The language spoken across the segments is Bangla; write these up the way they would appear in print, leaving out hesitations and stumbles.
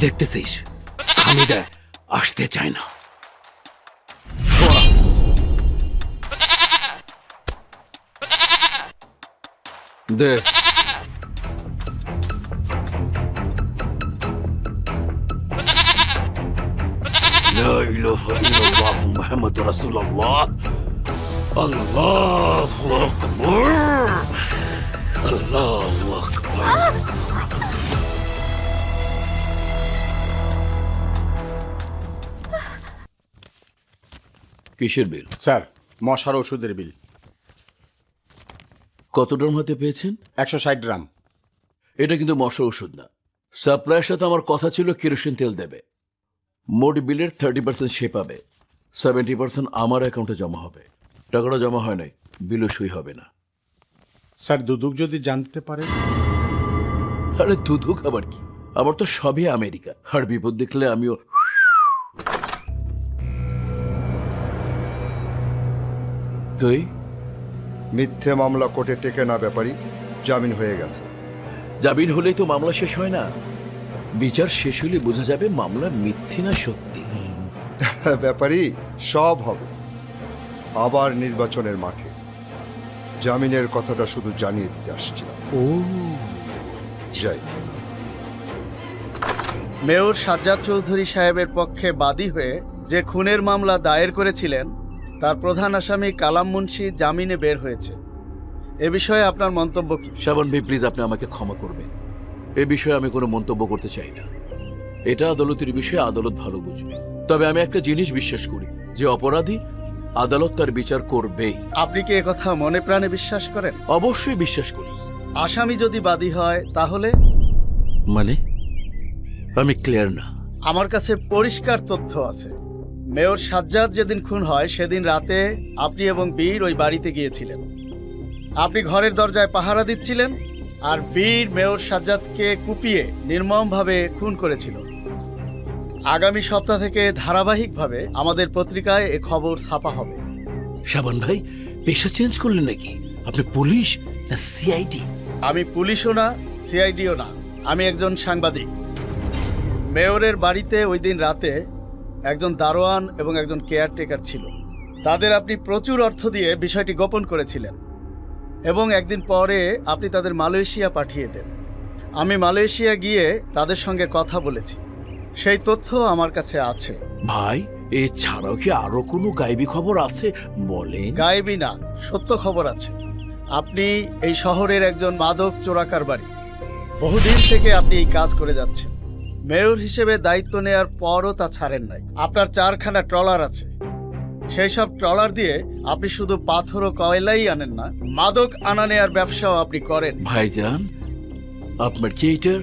দেখতেছিস? হামিদা আসতে চায় না। দে লা ইলাহা ইল্লাল্লাহ মুহাম্মাদুর রাসূলুল্লাহ। আল্লাহু আকবার, আল্লাহু আকবার। কিসের বিল? স্যার, মশার ওষুধের বিল। কত ড্রাম হাতে পেয়েছেন? 160 গ্রাম। এটা কিন্তু মশা ওষুধ না। সাপ্লাইয়ের সাথে আমার কথা ছিল কেরোসিন তেল দেবে। মোট বিলের 30% সে পাবে, 70% আমার অ্যাকাউন্টে জমা হবে। টাকাটা জমা হয় নাই, বিলও সই হবে না। স্যার, দুদক যদি জানতে পারে? আরে দুধু খাবার কি, আমার তো সবই আমেরিকা। আর বিপদ দেখলে আমিও। তুই মিথ্যে মামলা কোর্টে টেকে না ব্যাপারী, জামিন হয়ে গেছে। জামিন হলেই তো মামলা শেষ হয় না। বিচার শেষ হলে বোঝা যাবে মামলা মিথ্যে না সত্যি। ব্যাপারী, সব হবে আবার নির্বাচনের মাঠে। জামিনের কথাটা শুধু জানিয়ে দিতে আসছিলাম। ও যাই। মেয়র সাজ্জাদ চৌধুরী সাহেবের পক্ষে বাদী হয়ে যে খুনের মামলা দায়ের করেছিলেন, তার প্রধান আসামি কালাম মুন্সি জামিনে বের হয়েছে। এ বিষয়ে আপনার মন্তব্য কি? শাবান ভাই, প্লিজ আপনি আমাকে ক্ষমা করবেন। এ বিষয়ে আমি কোনো মন্তব্য করতে চাই না। এটা আদালতের বিষয়ে, আদালত ভালো বুঝবে। তবে আমি একটা জিনিস বিশ্বাস করি, যে অপরাধী আদালত তার বিচার করবেই। আপনি কি একথা মনে প্রাণে বিশ্বাস করেন? অবশ্যই বিশ্বাস করি। আসামি যদি বাদী হয় তাহলে? মানে আমি ক্লিয়ার না। আমার কাছে পরিষ্কার তথ্য আছে। মেয়র সাজ্জাদ যেদিন খুন হয় সেদিন রাতে আপনি এবং বীর ওই বাড়িতে গিয়েছিলেন। আপনি ঘরের দরজায় পাহারা দিচ্ছিলেন, আর বীর মেয়র সাজ্জাদকে কুপিয়ে নির্মমভাবে খুন করেছিল। আগামী সপ্তাহ থেকে ধারাবাহিকভাবে আমাদের পত্রিকায় এ খবর ছাপা হবে। শাবান ভাই, পেশা চেঞ্জ করলেন নাকি? আপনি পুলিশ না সিআইডি? আমি পুলিশও না, সিআইডিও না, আমি একজন সাংবাদিক। মেয়রের বাড়িতে ওই দিন রাতে একজন দারোয়ান এবং একজন কেয়ারটেকার ছিল। তাদের আপনি প্রচুর অর্থ দিয়ে বিষয়টি গোপন করেছিলেন এবং একদিন পরে আপনি তাদের মালয়েশিয়া পাঠিয়ে দেন। আমি মালয়েশিয়া গিয়ে তাদের সঙ্গে কথা বলেছি, সেই তথ্য আমার কাছে আছে। ভাই, এছাড়াও কি আরো কোনো গায়েবী খবর আছে বলেন? গায়েবী না, সত্য খবর আছে। আপনি এই শহরের একজন মাদক চোরাকার বাড়ি। বহুদিন থেকে আপনি এই কাজ করে যাচ্ছেন। মেয়র হিসেবে দায়িত্ব নেয়ার পরও তা ছাড়েন নাই। আপনার 4খানা ট্রলার আছে। সেই সব ট্রলার দিয়ে আপনি শুধু পাথর ও কয়লাই আনেন না, মাদক আনা নেয়ার ব্যবসাও আপনি করেন। ভাইজান, আপনার কি এইটার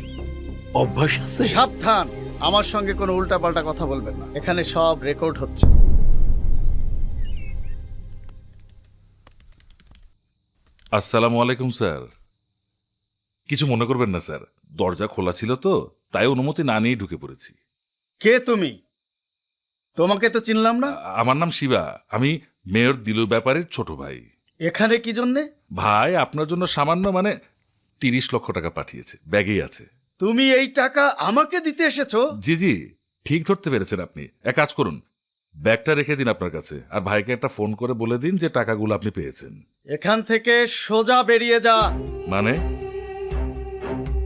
অভ্যাস আছে? সাবধান, আমার সঙ্গে কোনো উল্টাপাল্টা কথা বলবেন না। এখানে সব রেকর্ড হচ্ছে। আসসালামু আলাইকুম স্যার। কিছু মনে করবেন না স্যার, দরজা খোলা ছিল তো, তাই অনুমতি না নিয়েই ঢুকে পড়েছি। কে তুমি? তোমাকে তো চিনলাম না। আমার নাম শিবা, আমি মেয়র দিলুর ব্যাপারের ছোট ভাই। এখানে কি জন্যে? ভাই আপনার জন্য সামান্য 30 লক্ষ টাকা পাঠিয়েছে, ব্যাগেই আছে। তুমি এই টাকা আমাকে দিতে এসেছো? জি জি, ঠিক ধরতে পেরেছেন আপনি। এক কাজ করুন, ব্যাগটা রেখে দিন আপনার কাছে, আর ভাইকে একটা ফোন করে বলে দিন যে টাকাগুলো আপনি পেয়েছেন। এখান থেকে সোজা বেরিয়ে যা। মানে?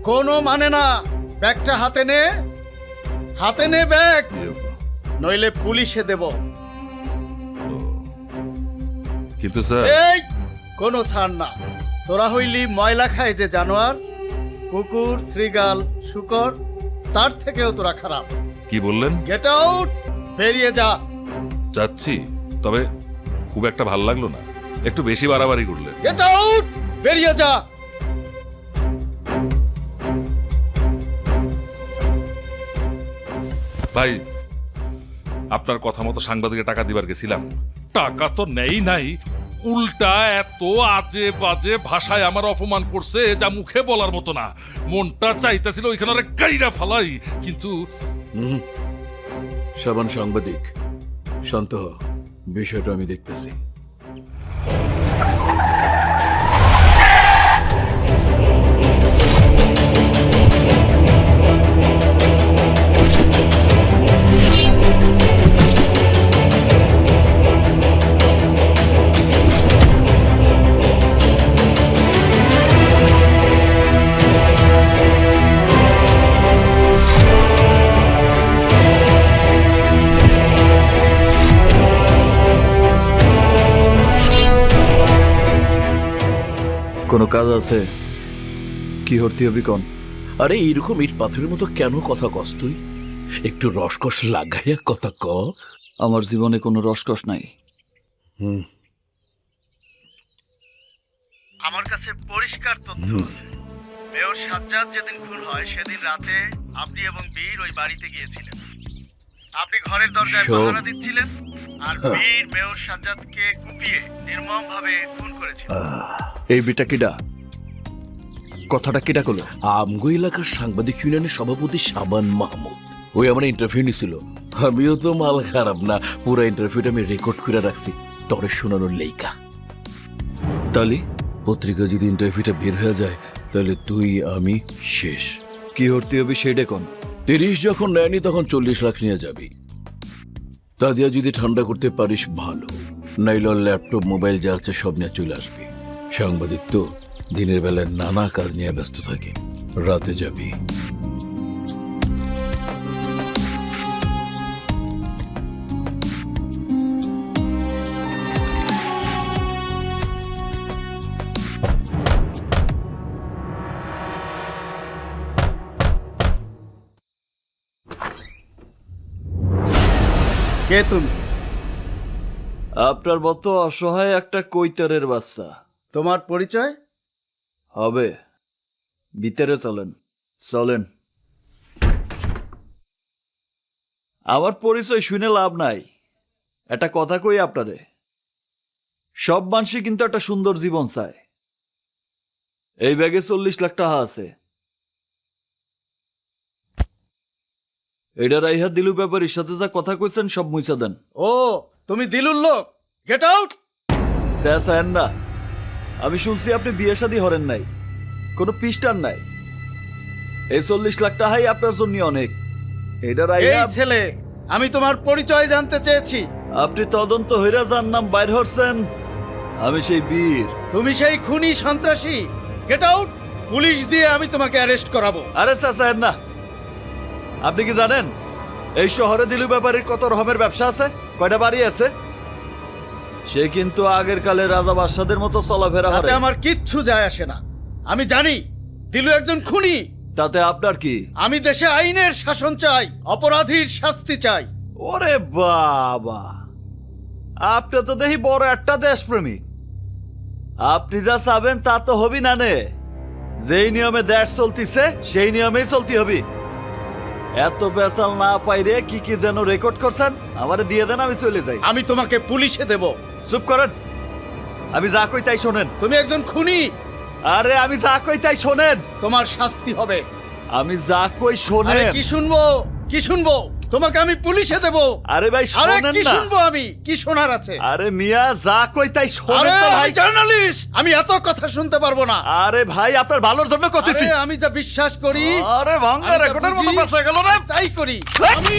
কোনো মানে না। ব্যাগটা হাতে নে, হাতে নে ব্যাগ, নইলে পুলিশে দেব। কিন্তু স্যার। এই, কোনো ছাড় না। তোরা হইলি ময়লা খায় যে জানোয়ার, কুকুর, শ্রীগাল, শুকর, তার থেকেও তোরা খারাপ। কি বললেন? গেট আউট, বেরিয়ে যা। যাচ্ছি, তবে খুব একটা ভালো লাগলো না, একটু বেশি বাড়াবাড়ি করলেন। গেট আউট, বেরিয়ে যা। ভাই, আপনার কথা মতো সাংবাদিকের টাকা দিবার গেছিলাম, টাকা তো নেই নাই, উল্টা এত আজে বাজে ভাষায় আমার অপমান করছে যা মুখে বলার মতো না। মনটা চাইতেছিল ওইখানে গাইরা ফালাই, কিন্তু শাবান সাংবাদিক, শান্ত হ, বিষয়টা আমি দেখতেছি। কোনো কাজ আছে? কি হরতি হবি কন? আরে এইরকম ইট পাথরের মতো কেন কথা কস তুই? একটু রসকস লাগাইয়া কথা ক। আমার জীবনে কোনো রসকস নাই। আমার কাছে পরিষ্কার তথ্য আছে। মেয়র সাজ্জাদ যেদিন খুন হয় সেদিন রাতে আপনি এবং বীর ওই বাড়িতে গিয়েছিলেন। আপনি ঘরের দরজায় শোন। পাহারা দিচ্ছিলেন আর বীর মেয়র সাজ্জাদকে কুপিয়ে নির্মমভাবে খুন করেছিল। এই বিটা কিডা? কথাটা কিডা করলো? আমগো এলাকার সাংবাদিক ইউনিয়নের সভাপতি শাবান মাহমুদ। ওই আমার ইন্টারভিউ নিছিল। আমিও তো মাল খারাপ না, পুরো ইন্টারভিউটা আমি রেকর্ড করে রাখছি তরে শোনানোর লেইকা। তালি পত্রিকা যদি ইন্টারভিউটা বের হয়ে যায় তাহলে তুই আমি শেষ। কি হরতি হবি সেইটা কোন? 30 যখন নেয়নি তখন 40 লাখ নিয়ে যাবি। তা দিয়া যদি ঠান্ডা করতে পারিস ভালো, নাইলে ল্যাপটপ মোবাইল যা আছে সব নিয়ে চলে আসবি। সাংবাদিক তো দিনের বেলায় নানা কাজ নিয়ে ব্যস্ত থাকে, রাতে যাবি। কে তুমি? আপনার মতো অসহায় একটা কৈতারের বাচ্চা। তোমার পরিচয়? হবে, ভিতরে চলেন। চলেন। আমার পরিচয় শুনে লাভ নাই। একটা কথা কই আপনারে, সব মানুষই কিন্তু একটা সুন্দর জীবন চায়। এই ব্যাগে 40 লাখ টাকা আছে। এটা রাইহা দিলু ব্যাপারীর সাথে যা কথা কইছেন সব মুইছা দেন। ও, তুমি দিলুর লোক? Get out! স্যার না, আমি শুনছি আপনি বিয়ে শাদী হরেন নাই, কোনো পিস্টার নাই। এই 40 লাখ টাকাই আপনার জন্য অনেক। এটা এই রাইহা ছেলে, আমি তোমার পরিচয় জানতে চেয়েছি। আপনি তদন্ত হইরা যার নাম বাইর হচ্ছেন, আমি সেই বীর। তুমি সেই খুনি সন্ত্রাসী। Get out! পুলিশ দিয়ে আমি তোমাকে অ্যারেস্ট করাবো। আরে স্যার না, আপনি কি জানেন এই শহরে দিলু ব্যাপারীর কত রকমের ব্যবসা আছে, কয়টা বাড়ি আছে? সে কিন্তু আগের কালে রাজা বাদশাদের মতো চলাফেরা তাতে করে। আমার কিচ্ছু যায় আসে না। আমি জানি দিলু একজন খুনি। তাতে আপনার কি? আমি দেশে আইনের শাসন চাই, অপরাধীর শাস্তি চাই। ওরে বাবা, আপনি তো দেখি বড় একটা দেশপ্রেমিক। আপনি যা চাবেন তা তো হবি না নে। যেই নিয়মে দেশ চলতিছে সেই নিয়মেই চলতি হবি। এত বেচাল না পাইরে কি কি যেন রেকর্ড করছেন, আমারে দিয়ে দেন, আমি চলে যাই। আমি তোমাকে পুলিশে দেব। চুপ করেন, আমি যা কই তাই শোনেন। তুমি একজন খুনি, আরে আমি যা কই তাই শোনেন। তোমার শাস্তি হবে। আমি যা কই আরে শোনেন। কি শুনবো, কি শুনবো? তোমাকে আমি পুলিশে দেব। আরে ভাই আরে শোনেন কি না। শুনবো আমি? কি শোনার আছে? আরে মিয়া যা কই তাই আরে শোনেন তো ভাই। আমি জার্নালিস্ট, আমি এত কথা শুনতে পারবো না। আরে ভাই আপনার ভালোর জন্য কইতেছি। আরে আমি যা বিশ্বাস করি, আরে ভাঙ্গা আমি যা রেকর্ডের মতো বুঝি, বেঁচে গেল রে। তাই করি। হেই! আমি